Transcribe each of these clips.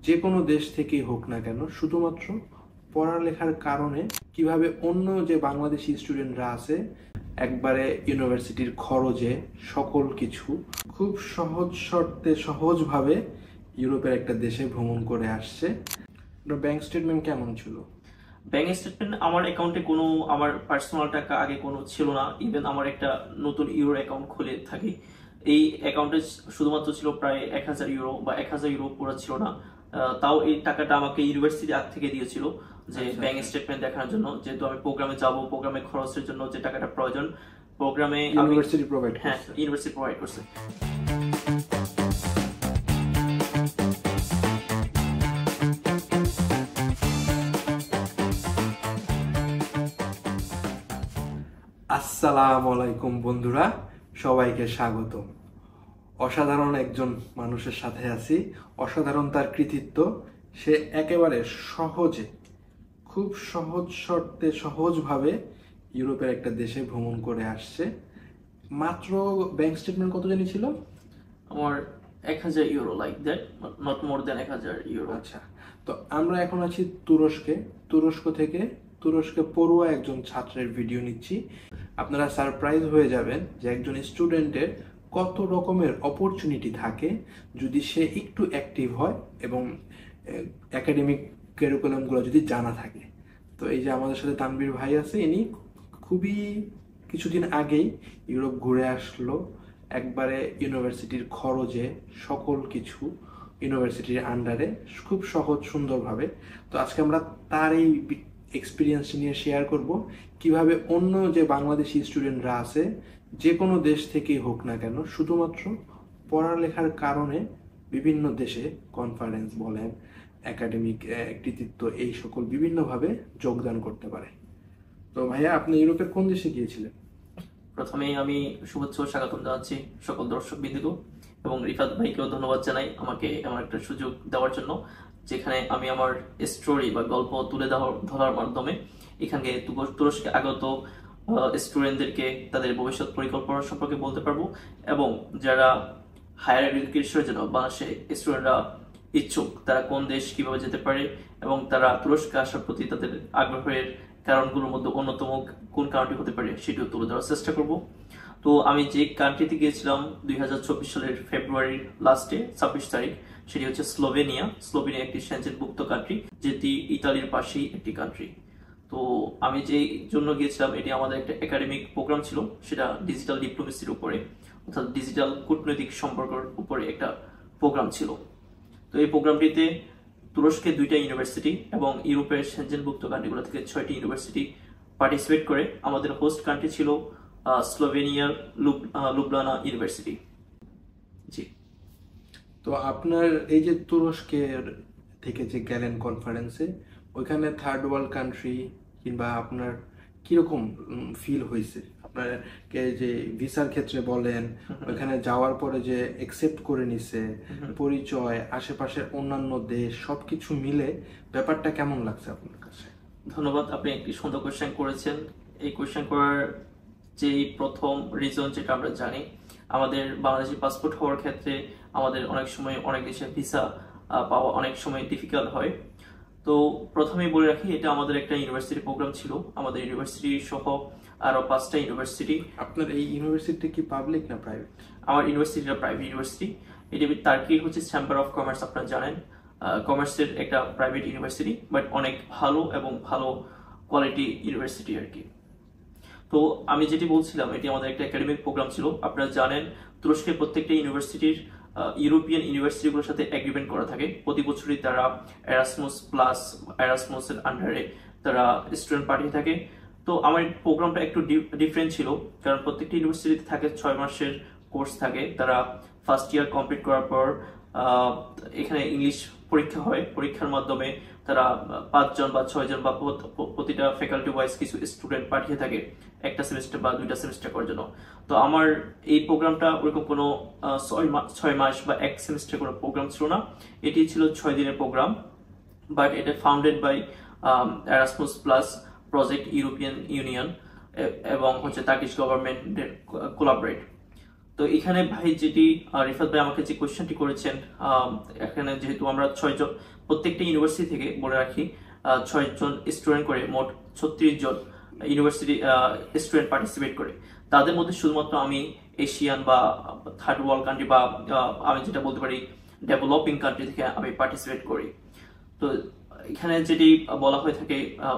যে কোনো দেশ থেকেই হোক না কেন, শুধুমাত্র পড়ালেখার কারণে কিভাবে অন্য যে বাংলাদেশি স্টুডেন্টরা আছে একবারে ইউনিভার্সিটির খরচে সকল কিছু খুব সহজ শর্তে সহজভাবে ইউরোপের একটা দেশে ভ্রমণ করে আসছে। ব্যাংক স্টেটমেন্ট কেমন ছিল? ব্যাংক স্টেটমেন্ট আমার অ্যাকাউন্টে কোনো আমার পার্সোনাল টাকা আগে কোনো ছিল না। ইভেন আমার একটা নতুন ইউরো অ্যাকাউন্ট খুলে থাকি। এই অ্যাকাউন্টে শুধুমাত্র ছিল প্রায় 1000 ইউরো বা 1000 ইউরো পুরো ছিল না। তাও এই টাকাটা আমাকে ইউনিভার্সিটি আগ থেকে দিয়েছিল যে ব্যাংক স্টেটমেন্ট দেখানোর জন্য, যেহেতু আমি প্রোগ্রামে যাব, প্রোগ্রামে খরচের জন্য যে টাকাটা প্রয়োজন প্রোগ্রামে ইউনিভার্সিটি প্রোভাইড হ্যাঁ ইউনিভার্সিটি প্রোভাইড করছে। আসসালামু আলাইকুম বন্ধুরা, সবাইকে স্বাগত। অসাধারণ একজন মানুষের সাথে আছি, অসাধারণ তার কৃতিত্ব। সে একেবারে সহজে, খুব সহজ শর্তে সহজভাবে ইউরোপের একটা দেশে ভ্রমণ করে আসছে। মাত্র ব্যাংক স্টেটমেন্ট কত জানি ছিল? আমার 1000 euro, like that, not more than 1000 euro. আচ্ছা, তো আমরা এখন আছি তুরস্কে। তুরস্কে পড়ুয়া একজন ছাত্রের ভিডিও নিচ্ছি। আপনারা সারপ্রাইজ হয়ে যাবেন যে একজন স্টুডেন্টের কত রকমের অপরচুনিটি থাকে যদি সে একটু অ্যাক্টিভ হয় এবং একাডেমিক কারিকুলামগুলো যদি জানা থাকে। তো এই যে আমাদের সাথে তানভীর ভাই আছে, ইনি খুবই কিছুদিন আগেই ইউরোপ ঘুরে আসলো একবারে ইউনিভার্সিটির খরচে, সকল কিছু ইউনিভার্সিটির আন্ডারে, খুব সহজ সুন্দরভাবে। তো আজকে আমরা তার এই এক্সপিরিয়েন্স নিয়ে শেয়ার করব কিভাবে অন্য যে বাংলাদেশি স্টুডেন্টরা আছে যে কোনো দেশ থেকেই হোক না কেন, শুধুমাত্র পড়ালেখার কারণে বিভিন্ন দেশে কনফারেন্স বলেন, একাডেমিক কৃতিত্ব, এই সকল বিভিন্নভাবে যোগদান করতে পারে। তো ভাইয়া, আপনি ইউরোপের কোন দেশে গিয়েছিলেন? প্রথমেই আমি শুভেচ্ছা ও স্বাগতম জানাচ্ছি সকল দর্শক বিন্দুকে, এবং রিফাত ভাইকেও ধন্যবাদ জানাই আমাকে এমন একটা সুযোগ দেওয়ার জন্য, যেখানে আমি আমার স্টোরি বা গল্প তুলে ধরার মাধ্যমে এখানে তুরস্কে আগত স্টুডেন্টদেরকে তাদের ভবিষ্যৎ পরিকল্পনা সম্পর্কে বলতে পারবো, এবং যারা হায়ার এডুকেশনের জন্য বাংলাদেশে স্টুডেন্টরা ইচ্ছুক তারা কোন দেশ কিভাবে যেতে পারে এবং তারা তুরস্কে আসার প্রতি তাদের আগ্রহের কারণগুলোর মধ্যে অন্যতম কোন কারণটি হতে পারে সেটিও তুলে ধরার চেষ্টা করব। তো আমি যে কান্ট্রিতে গিয়েছিলাম 2024 সালের ফেব্রুয়ারির লাস্টে 26 তারিখ, সেটি হচ্ছে স্লোভেনিয়া। স্লোভেনিয়া একটি সেনজেনভুক্ত কান্ট্রি, যেটি ইতালির পাশেই একটি কান্ট্রি। তো আমি যেই জন্য গিয়েছিলাম, এটি আমাদের একটা একাডেমিক প্রোগ্রাম ছিল, সেটা ডিজিটাল ডিপ্লোমেসির উপরে, অর্থাৎ ডিজিটাল কূটনৈতিক সম্পর্কের উপরে একটা প্রোগ্রাম ছিল। তো এই প্রোগ্রামটিতে তুরস্কের 2টা ইউনিভার্সিটি এবং ইউরোপের সেনজেনভুক্ত কান্ট্রিগুলো থেকে 6টি ইউনিভার্সিটি পার্টিসিপেট করে। আমাদের হোস্ট কান্ট্রি ছিল স্লোভেনিয়ার লুবলানা ইউনিভার্সিটি। জি। তো আপনার এই যে তুরস্কের থেকে যে গেলেন কনফারেন্সে, ওইখানে থার্ড ওয়ার্ল্ড কান্ট্রি কিংবা আপনার কিরকম ফিল হয়েছে? আপনাকে যে ভিসার ক্ষেত্রে বলেন, ওইখানে যাওয়ার পরে যে অ্যাকসেপ্ট করে নিছে, পরিচয়, আশেপাশের অন্যান্য দেশ, সবকিছু মিলে ব্যাপারটা কেমন লাগছে আপনার কাছে? ধন্যবাদ, আপনি একটি সুন্দর কোয়েশ্চেন করেছেন। এই কোয়েশ্চেন করার যেই প্রথম রিজন যেটা আমরা জানি, আমাদের বাংলাদেশি পাসপোর্ট হওয়ার ক্ষেত্রে আমাদের অনেক সময় অনেক দেশে ভিসা পাওয়া অনেক সময় ডিফিকাল্ট হয়। তো প্রথমেই বলে রাখি, এটা আমাদের একটা ইউনিভার্সিটি প্রোগ্রাম ছিল, আমাদের ইউনিভার্সিটি সহ আরো 5টা ইউনিভার্সিটি। আপনার এই ইউনিভার্সিটি কি পাবলিক না প্রাইভেট? আমার ইউনিভার্সিটিটা প্রাইভেট ইউনিভার্সিটি। এটি টার্কির হচ্ছে চেম্বার অফ কমার্স, আপনারা জানেন, কমার্সের একটা প্রাইভেট ইউনিভার্সিটি, বাট অনেক ভালো এবং ভালো কোয়ালিটি ইউনিভার্সিটি আর কি। তো আমি যেটি বলছিলাম, এটি আমাদের একটা একাডেমিক প্রোগ্রাম ছিল। আপনারা জানেন তুরস্কের প্রত্যেকটা ইউনিভার্সিটির ইউরোপিয়ান ইউনিভার্সিটিগুলোর সাথে এগ্রিমেন্ট করা থাকে। প্রতি বছরই তারা এরাসমুস প্লাস, এরাসমুসের আন্ডারে তারা স্টুডেন্ট পাঠিয়ে থাকে। তো আমার প্রোগ্রামটা একটু ডিফারেন্ট ছিল, কারণ প্রত্যেকটা ইউনিভার্সিটিতে থাকে 6 মাসের কোর্স থাকে। তারা ফার্স্ট ইয়ার কমপ্লিট করার পর এখানে ইংলিশ পরীক্ষা হয়। পরীক্ষার মাধ্যমে তারা 5 জন বা 6 জন বা প্রতিটা ফ্যাকাল্টি ওয়াইজ কিছু স্টুডেন্ট পাঠিয়ে থাকে একটা সেমিস্টার বা 2টা সেমিস্টার করার জন্য। তো আমার এই প্রোগ্রামটা ওরকম কোনো 6 মাস বা 1 সেমিস্টার কোনো প্রোগ্রাম ছিল না। এটি ছিল 6 দিনের প্রোগ্রাম, বাট এটা founded by Erasmus plus project, European Union এবং হচ্ছে টার্কিশ গভর্নমেন্টের কোলাবরেট। তো তো এখানে ভাই যেটি রিফাত ভাই আমাকে যে কোয়েশ্চেনটি করেছেন, এখানে যেহেতু আমরা 6 জন প্রত্যেকটা ইউনিভার্সিটি থেকে বলে রাখি 6 জন স্টুডেন্ট করে মোট 36 জন ইউনিভার্সিটি স্টুডেন্ট পার্টিসিপেট করে। তাদের মধ্যে শুধুমাত্র আমি এশিয়ান বা থার্ড ওয়ার্ল্ড কান্ট্রি বা আমি যেটা বলতে পারি ডেভেলপিং কান্ট্রি থেকে আমি পার্টিসিপেট করি। তো এখানে যেটি বলা হয়ে থাকে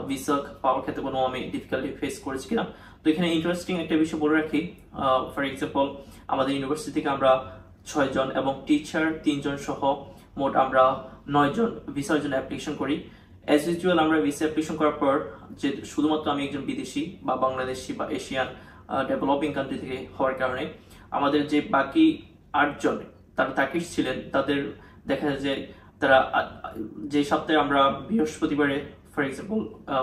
ভিসা পাওয়ার ক্ষেত্রে কোনো আমি ডিফিকাল্টি ফেস করেছি কিনা, তো এখানে ইন্টারেস্টিং একটা বিষয় বলে রাখি। ফর এক্সাম্পল আমাদের ইউনিভার্সিটি থেকে আমরা 6 জন এবং টিচার 3 জন সহ মোট আমরা 9 জন ভিসার জন্য অ্যাপ্লিকেশন করি। অ্যাজ ইউজুয়াল আমরা ভিসা অ্যাপ্লিকেশন করার পর যে শুধুমাত্র আমি একজন বিদেশি বা বাংলাদেশি বা এশিয়ান ডেভেলপিং কান্ট্রি থেকে হওয়ার কারণে আমাদের যে বাকি 8 জন তারা টার্কিশ ছিলেন, তাদের দেখা যায় যে তারা যে সপ্তাহে আমরা বৃহস্পতিবারে ফর এক্সাম্পল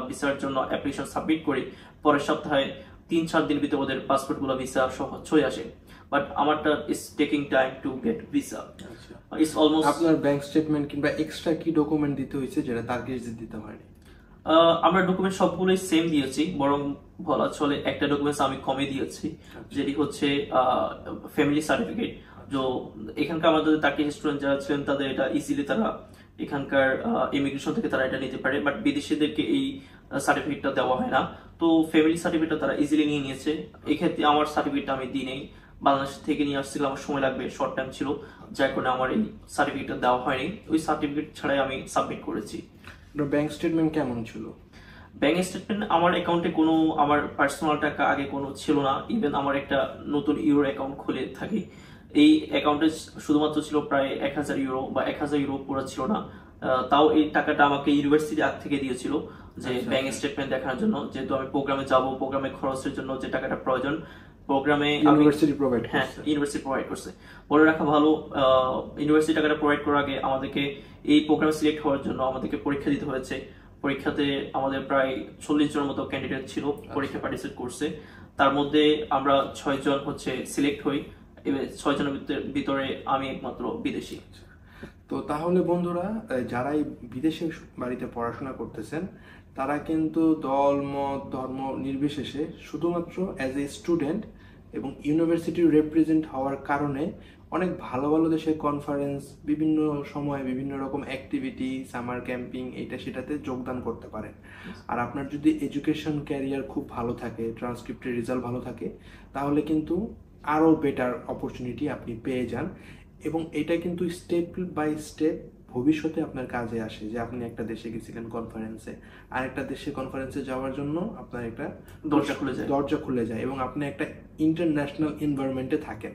ভিসার জন্য অ্যাপ্লিকেশন সাবমিট করি, পরের সপ্তাহে 3-4 দিন ভিতরে ওদের পাসপোর্টগুলো ভিসা সহ চলে আসে। বাট আমারটা is taking time to get visa. It's almost আপনার ব্যাংক স্টেটমেন্ট কিংবা এক্সট্রা কি ডকুমেন্ট দিতে হয়েছে যেটা টার্কিশদের দিতে হয়নি? আমরা ডকুমেন্ট সবগুলোই সেম দিয়েছি, বরং বলা চলে একটা ডকুমেন্টস আমি কমে দিয়েছি, যেটি হচ্ছে ফ্যামিলি সার্টিফিকেট। তো এখানকার আমাদের টার্কিশ স্টুডেন্ট যারা ছিলেন তাদের এটা ইজিলি তারা এখানকার ইমিগ্রেশন থেকে তারা এটা নিতে পারে, বাট বিদেশিদেরকে এই সার্টিফিকেটটা দেওয়া হয় না। তো ফ্যামিলি সার্টিফিকেটটা তারা ইজিলি নিয়ে নিয়েছে। এক্ষেত্রে আমার সার্টিফিকেটটা আমি দিই নেই, বাংলাদেশ থেকে নিয়ে আসছিলাম, আমার সময় লাগবে, শর্ট টাইম ছিল, যার কারণে আমার এই সার্টিফিকেটটা দেওয়া হয়নি। ওই সার্টিফিকেট ছাড়াই আমি সাবমিট করেছি। ব্যাংক স্টেটমেন্ট কেমন ছিল? ব্যাংক স্টেটমেন্ট আমার অ্যাকাউন্টে কোনো আমার পার্সোনাল টাকা আগে কোনো ছিল না। ইভেন আমার একটা নতুন ইউরো অ্যাকাউন্ট খুলে থাকি, এই অ্যাকাউন্টে শুধুমাত্র ছিল প্রায় 1000 ইউরো বা 1000 ইউরো পুরো ছিল না। তাও এই টাকাটা আমাকে ইউনিভার্সিটি আগ থেকে দিয়েছিল যে ব্যাংক স্টেটমেন্ট দেখানোর জন্য, যেহেতু আমি প্রোগ্রামে যাব, প্রোগ্রামে খরচের জন্য যে টাকাটা প্রয়োজন প্রোগ্রামে ইউনিভার্সিটি প্রোভাইড হ্যাঁ ইউনিভার্সিটি প্রোভাইড করছে। বলে রাখা ভালো, ইউনিভার্সিটি টাকাটা প্রোভাইড করার আগে আমাদেরকে এই প্রোগ্রামে সিলেক্ট হওয়ার জন্য আমাদেরকে পরীক্ষা দিতে হয়েছে। পরীক্ষাতে আমাদের প্রায় 40 জনের মতো ক্যান্ডিডেট ছিল, পরীক্ষা পার্টিসিপেট করছে। তার মধ্যে আমরা 6 জন হচ্ছে সিলেক্ট হই, এবার 6 জনের ভিতরে আমি একমাত্র বিদেশি। তো তাহলে বন্ধুরা, যারাই বিদেশে বাড়িতে পড়াশোনা করতেছেন তারা কিন্তু দল মত ধর্ম নির্বিশেষে শুধুমাত্র অ্যাজ এ স্টুডেন্ট এবং ইউনিভার্সিটির রিপ্রেজেন্ট হওয়ার কারণে অনেক ভালো ভালো দেশের কনফারেন্স, বিভিন্ন সময় বিভিন্ন রকম অ্যাক্টিভিটি, সামার ক্যাম্পিং, এটা সেটাতে যোগদান করতে পারেন। আর আপনার যদি এডুকেশন ক্যারিয়ার খুব ভালো থাকে, ট্রান্সক্রিপ্টের রেজাল্ট ভালো থাকে, তাহলে কিন্তু আরও বেটার অপরচুনিটি আপনি পেয়ে যান। এবং এটা কিন্তু স্টেপ বাই স্টেপ ভবিষ্যতে আপনার কাজে আসে, যে আপনি একটা দেশে গেছিলেন কনফারেন্সে, আর একটা দেশে কনফারেন্সে যাওয়ার জন্য আপনার একটা দরজা খুলে যায় এবং আপনি একটা ইন্টারন্যাশনাল এনভায়রনমেন্টে থাকেন।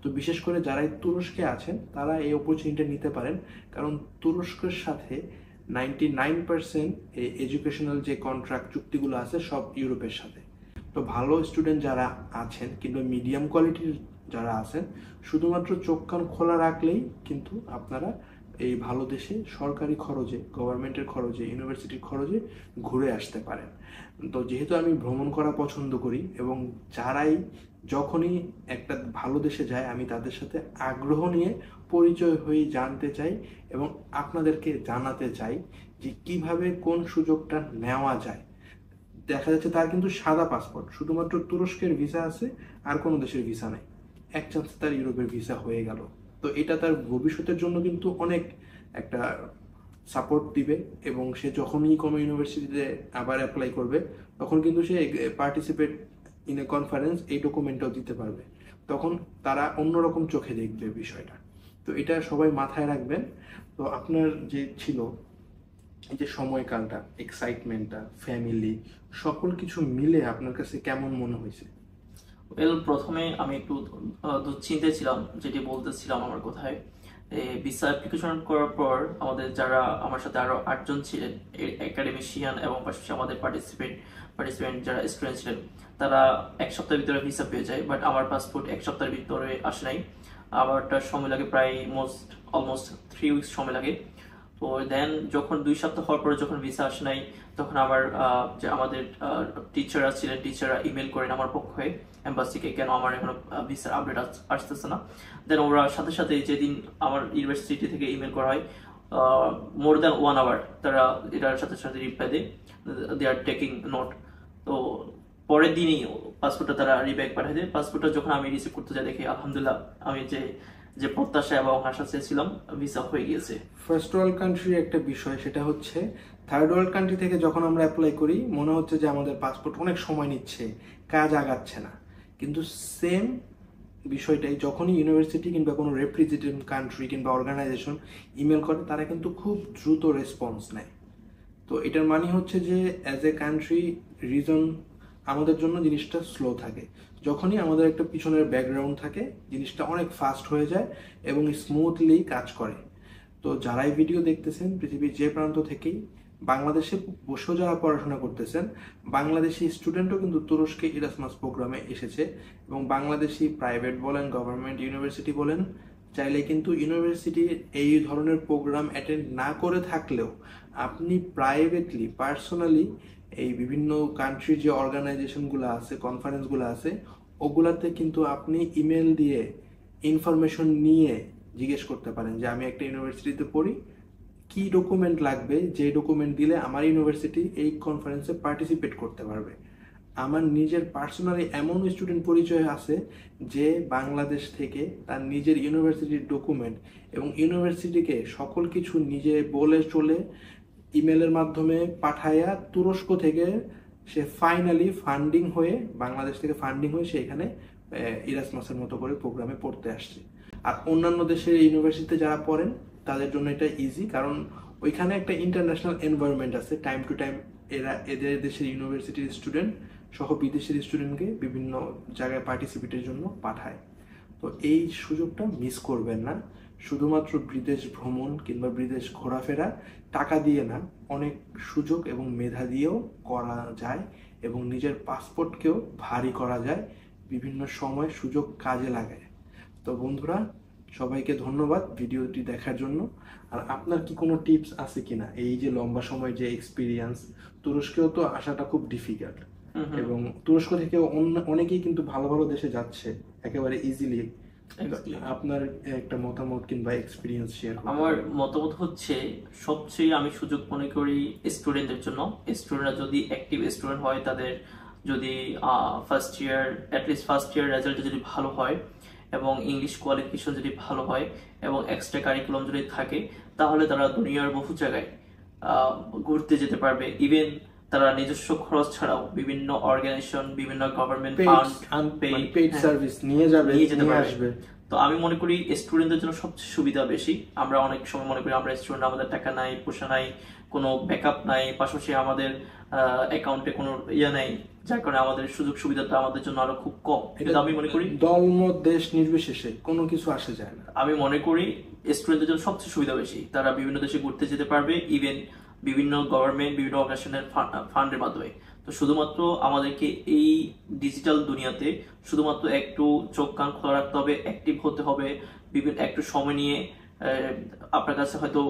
তো বিশেষ করে যারাই তুরস্কে আছেন তারা এই অপরচুনিটি নিতে পারেন, কারণ তুরস্কের সাথে 99% এই এডুকেশনাল যে কন্ট্রাক্ট চুক্তিগুলো আছে সব ইউরোপের সাথে। তো ভালো স্টুডেন্ট যারা আছেন কিংবা মিডিয়াম কোয়ালিটির যারা আছেন, শুধুমাত্র চোখ কান খোলা রাখলেই কিন্তু আপনারা এই ভালো দেশে সরকারি খরচে, গভর্নমেন্টের খরচে, ইউনিভার্সিটির খরচে ঘুরে আসতে পারেন। তো যেহেতু আমি ভ্রমণ করা পছন্দ করি এবং যারাই যখনই একটা ভালো দেশে যায় আমি তাদের সাথে আগ্রহ নিয়ে পরিচয় হয়ে জানতে চাই এবং আপনাদেরকে জানাতে চাই যে কিভাবে কোন সুযোগটা নেওয়া যায়। দেখা যাচ্ছে তার কিন্তু সাদা পাসপোর্ট, শুধুমাত্র তুরস্কের ভিসা আছে, আর কোনো দেশের ভিসা নেই, এক চান্সে তার ইউরোপের ভিসা হয়ে গেল। তো এটা তার ভবিষ্যতের জন্য কিন্তু অনেক একটা সাপোর্ট দিবে এবং সে যখনই কোনো ইউনিভার্সিটিতে আবার অ্যাপ্লাই করবে তখন কিন্তু সে পার্টিসিপেট ইন এ কনফারেন্স এই ডকুমেন্টটাও দিতে পারবে, তখন তারা অন্যরকম চোখে দেখবে বিষয়টা। তো এটা সবাই মাথায় রাখবেন। তো আপনার যে ছিল এই যে সময়কালটা, এক্সাইটমেন্টটা, ফ্যামিলি, সকল কিছু মিলে আপনার কাছে কেমন মনে হয়েছে? প্রথমে আমি একটু দুশ্চিন্তায় ছিলাম, যেটি বলতেছিলাম আমার কোথায় ভিসা অ্যাপ্লিকেশন করার পর আমাদের যারা আমার সাথে আরো 8 জন ছিলেন একাডেমিশিয়ান এবং পাশাপাশি আমাদের পার্টিসিপেন্ট যারা স্টুডেন্ট ছিলেন, তারা এক সপ্তাহের ভিতরে ভিসা পেয়ে যায়। বাট আমার পাসপোর্ট এক সপ্তাহের ভিতরে আসে নাই, আমারটা সময় লাগে প্রায় অলমোস্ট 3 উইকস সময় লাগে। তো দেন যখন 2 সপ্তাহ হওয়ার পরে যখন ভিসা আসে নাই, তখন আমার যে আমাদের টিচাররা ছিলেন, টিচাররা ইমেল করেন আমার পক্ষে এম্বাসিকে, কেন আমার এখনো ভিসার আপডেট আসতেছে না। দেন ওরা সাথে সাথে যেদিন আমার ইউনিভার্সিটি থেকে ইমেল করা হয়, মোর দ্যান 1 আওয়ার তারা এটার সাথে সাথে রিপ্লাই দেয়, দে আর টেকিং নোট। তো পরের দিনই পাসপোর্টটা তারা রিব্যাক পাঠিয়ে দেয়। পাসপোর্টটা যখন আমি রিসিভ করতে যাই দেখি আলহামদুলিল্লাহ আমি যে যে প্রত্যাশা এবং আশা চেয়েছিলাম ভিসা হয়ে গিয়েছে। ফার্স্ট ওয়ার্ল্ড কান্ট্রির একটা বিষয়, সেটা হচ্ছে থার্ড ওয়ার্ল্ড কান্ট্রি থেকে যখন আমরা অ্যাপ্লাই করি মনে হচ্ছে যে আমাদের পাসপোর্ট অনেক সময় নিচ্ছে, কাজ আগাচ্ছে না। কিন্তু সেম বিষয়টাই যখনই ইউনিভার্সিটি কিংবা কোনো রেপ্রেজেন্টেটিভ কান্ট্রি কিংবা অর্গানাইজেশন ইমেল করে, তারা কিন্তু খুব দ্রুত রেসপন্স নেয়। তো এটার মানে হচ্ছে যে অ্যাজ এ কান্ট্রি রিজন আমাদের জন্য জিনিসটা স্লো থাকে। যখনই আমাদের একটা পিছনের ব্যাকগ্রাউন্ড থাকে জিনিসটা অনেক ফাস্ট হয়ে যায় এবং স্মুথলি কাজ করে। তো যারাই ভিডিও দেখতেছেন পৃথিবীর যে প্রান্ত থেকেই, বাংলাদেশে বসেও যারা পড়াশোনা করতেছেন, বাংলাদেশি স্টুডেন্টও কিন্তু তুরস্কে ইরাসমাস প্রোগ্রামে এসেছে। এবং বাংলাদেশি প্রাইভেট বলেন, গভর্নমেন্ট ইউনিভার্সিটি বলেন, চাইলে কিন্তু ইউনিভার্সিটি এই ধরনের প্রোগ্রাম অ্যাটেন্ড না করে থাকলেও আপনি প্রাইভেটলি পার্সোনালি এই বিভিন্ন কান্ট্রির যে অর্গানাইজেশনগুলো আছে, কনফারেন্সগুলো আছে, ওগুলাতে কিন্তু আপনি ইমেল দিয়ে ইনফরমেশন নিয়ে জিজ্ঞেস করতে পারেন যে আমি একটা ইউনিভার্সিটিতে পড়ি, কি ডকুমেন্ট লাগবে, যে ডকুমেন্ট দিলে আমার ইউনিভার্সিটি এই কনফারেন্সে পার্টিসিপেট করতে পারবে। আমার নিজের পার্সোনালি এমন স্টুডেন্ট পরিচয় আছে যে বাংলাদেশ থেকে তার নিজের ইউনিভার্সিটির ডকুমেন্ট এবং ইউনিভার্সিটিকে সকল কিছু নিজে বলে চলে ইমেলের মাধ্যমে পাঠায়া তুরস্ক থেকে সে ফাইনালি ফান্ডিং হয়ে, বাংলাদেশ থেকে ফান্ডিং হয়ে সে এখানে ইরাসমাসের মতো করে প্রোগ্রামে পড়তে আসছে। আর অন্যান্য দেশের ইউনিভার্সিটিতে যারা পড়েন তাদের জন্য এটা ইজি, কারণ ওইখানে একটা ইন্টারন্যাশনাল এনভায়রনমেন্ট আছে। টাইম টু টাইম এরা এদের দেশের ইউনিভার্সিটির স্টুডেন্ট সহ বিদেশের স্টুডেন্টকে বিভিন্ন জায়গায় পার্টিসিপেটের জন্য পাঠায়। তো এই সুযোগটা মিস করবেন না। শুধুমাত্র বিদেশ ভ্রমণ কিংবা বিদেশ ঘোরাফেরা টাকা দিয়ে না, অনেক সুযোগ এবং মেধা দিয়েও করা যায় এবং নিজের পাসপোর্টকেও ভারী করা যায়, বিভিন্ন সময় সুযোগ কাজে লাগায়। তো বন্ধুরা, সবাইকে ধন্যবাদ ভিডিওটি দেখার জন্য। আর আপনার কি কোনো টিপস আছে কিনা? এই যে লম্বা সময় যে এক্সপিরিয়েন্স, তুরস্কেও তো আসাটা খুব ডিফিকাল্ট এবং তুরস্ক থেকে অনেকেই কিন্তু ভালো ভালো দেশে যাচ্ছে একেবারে ইজিলি। আপনার একটা মতামত কিংবা এক্সপিরিয়েন্স শেয়ার করুন। আমার মতামত হচ্ছে সবচেয়ে আমি সুযোগ মনে করি স্টুডেন্টদের জন্য। স্টুডেন্টরা যদি অ্যাক্টিভ স্টুডেন্ট হয়, তাদের যদি ফার্স্ট ইয়ার রেজাল্ট যদি ভালো হয় এবং ইংলিশ কোয়ালিফিকেশন যদি ভালো হয় এবং এক্সট্রা কারিকুলাম যদি থাকে, তাহলে তারা দুনিয়ার বহু জায়গায় ঘুরতে যেতে পারবে। ইভেন তারা নিজস্ব খরচ ছাড়াও বিভিন্ন অর্গানাইজেশন, বিভিন্ন গভর্নমেন্ট ফান্ড, পেইড সার্ভিস নিয়ে যেতে পারবে। তো আমি মনে করি স্টুডেন্টদের জন্য সবচেয়ে সুবিধা বেশি। আমরা অনেক সময় মনে করি আমরা স্টুডেন্ট, আমাদের টাকা নাই, পয়সা নাই, কোনো ব্যাকআপ নাই, পাশাপাশি আমাদের অ্যাকাউন্টে কোনো নাই, যার কারণে আমাদের সুযোগ সুবিধাটা আমাদের জন্য আরো খুব কম। কিন্তু আমি মনে করি দলমত দেশ নির্বিশেষে কোনো কিছু আসে যায় না। আমি মনে করি স্টুডেন্টদের জন্য সবচেয়ে সুবিধা বেশি। তারা বিভিন্ন দেশে ঘুরতে যেতে পারবে, ইভেন বিভিন্ন গভর্নমেন্ট, বিভিন্ন অর্গানাইজেশনের ফান্ডের মাধ্যমে। তো শুধুমাত্র আমাদেরকে এই ডিজিটাল দুনিয়াতে শুধুমাত্র একটু চোখ কান খোলা রাখতে হবে, অ্যাক্টিভ হতে হবে, বিভিন্ন একটু সময় নিয়ে। আপনার কাছে হয়তো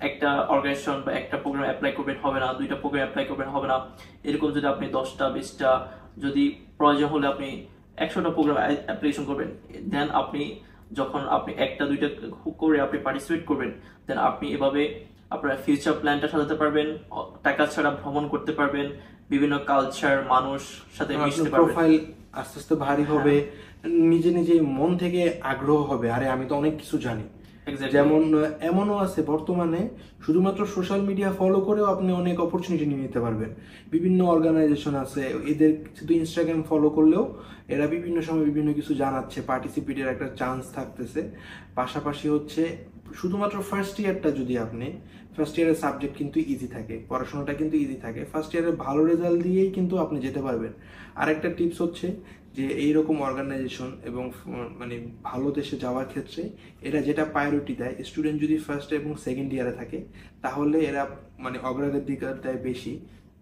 একটা অর্গানাইজেশন বা একটা প্রোগ্রাম অ্যাপ্লাই করবেন হবে না, দুইটা প্রোগ্রাম অ্যাপ্লাই করবেন হবে না। এরকম যদি আপনি 10টা 20টা, যদি প্রয়োজন হলে আপনি 100টা প্রোগ্রাম অ্যাপ্লিকেশন করবেন, দেন আপনি যখন আপনি একটা দুইটা করে আপনি পার্টিসিপেট করবেন, দেন আপনি এভাবে আপনার ফিউচার প্ল্যানটা সাজাতে পারবেন, টাকা ছাড়া ভ্রমণ করতে পারবেন, বিভিন্ন কালচার মানুষ সাথে মিশতে পারবেন, প্রোফাইল আস্তে আস্তে ভারী হবে, নিজে নিজে মন থেকে আগ্রহ হবে, আরে আমি তো অনেক কিছু জানি। যেমন এমনও আছে বর্তমানে শুধুমাত্র সোশ্যাল মিডিয়া ফলো করেও আপনি অনেক অপরচুনিটি নিয়ে নিতে পারবেন। বিভিন্ন অর্গানাইজেশন আছে, এদের শুধু ইনস্টাগ্রাম ফলো করলেও এরা বিভিন্ন সময় বিভিন্ন কিছু জানাচ্ছে, পার্টিসিপেটের একটা চান্স থাকতেছে। পাশাপাশি হচ্ছে শুধুমাত্র ফার্স্ট ইয়ারটা যদি আপনি, ফার্স্ট ইয়ারের সাবজেক্ট কিন্তু ইজি থাকে, পড়াশোনাটা কিন্তু ইজি থাকে, ফার্স্ট ইয়ারে ভালো রেজাল্ট দিয়েই কিন্তু আপনি যেতে পারবেন। আরেকটা টিপস হচ্ছে যে এইরকম অর্গানাইজেশন এবং মানে ভালো দেশে যাওয়ার ক্ষেত্রে এরা যেটা প্রায়োরিটি দেয়, স্টুডেন্ট যদি ফার্স্ট এবং সেকেন্ড ইয়ারে থাকে তাহলে এরা মানে অগ্রাধিকার দেয় বেশি।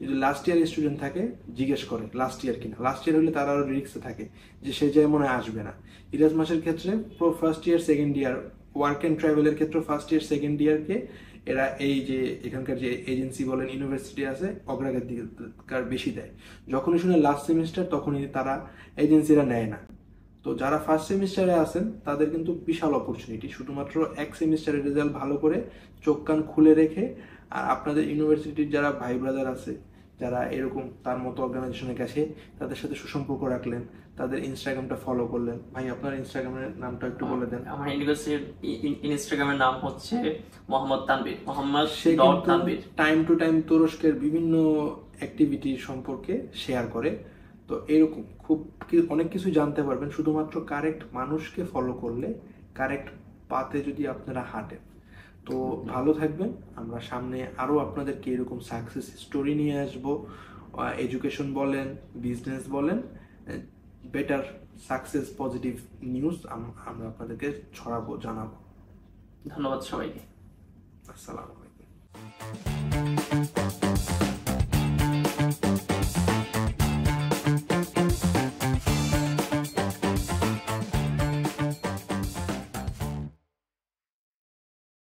যদি লাস্ট ইয়ার স্টুডেন্ট থাকে জিজ্ঞেস করে লাস্ট ইয়ার কিনা, লাস্ট ইয়ার হলে তারা আরো রিস্কে থাকে যে সে যায় মনে আসবে না। ইরাসমাসের ক্ষেত্রে first year second year, work and ট্রাভেলের ক্ষেত্রে ফার্স্ট ইয়ার সেকেন্ড ইয়ারকে এরা এই যে এখানকার যে এজেন্সি বলেন ইউনিভার্সিটি আছে অগ্রাধিকার বেশি দেয়। যখনই শুনে লাস্ট সেমিস্টার তখনই তারা এজেন্সিরা নেয় না। তো যারা ফার্স্ট সেমিস্টারে আছেন তাদের কিন্তু বিশাল অপরচুনিটি, শুধুমাত্র এক সেমিস্টারের রেজাল্ট ভালো করে চোখ কান খুলে রেখে, আর আপনাদের ইউনিভার্সিটির যারা ভাই ব্রাদার আছে যারা এরকম তার মতো অর্গানাইজেশনে গেছে তাদের সাথে সুসম্পর্ক রাখলেন, তাদের ইনস্টাগ্রামটা ফলো করলেন। ভাই আপনার ইনস্টাগ্রামের নামটা একটু বলে দেন। আমার ইউনিভার্সিটির ইনস্টাগ্রামের নাম হচ্ছে মোহাম্মদ তানভীর, মোহাম্মদ সে ডট কিন্তু তানভীর। টাইম টু টাইম তুরস্কের বিভিন্ন অ্যাক্টিভিটি সম্পর্কে শেয়ার করে। তো এরকম অনেক কিছু জানতে পারবেন শুধুমাত্র কারেক্ট মানুষকে ফলো করলে, কারেক্ট পাতে যদি আপনারা হাঁটেন। তো ভালো থাকবেন, আমরা সামনে আরও আপনাদেরকে এরকম সাকসেস স্টোরি নিয়ে আসবো। এডুকেশন বলেন, বিজনেস বলেন, বেটার সাকসেস পজিটিভ নিউজ আমরা আপনাদেরকে ছড়াবো, জানাবো। ধন্যবাদ সবাইকে। আসসালামু আলাইকুম।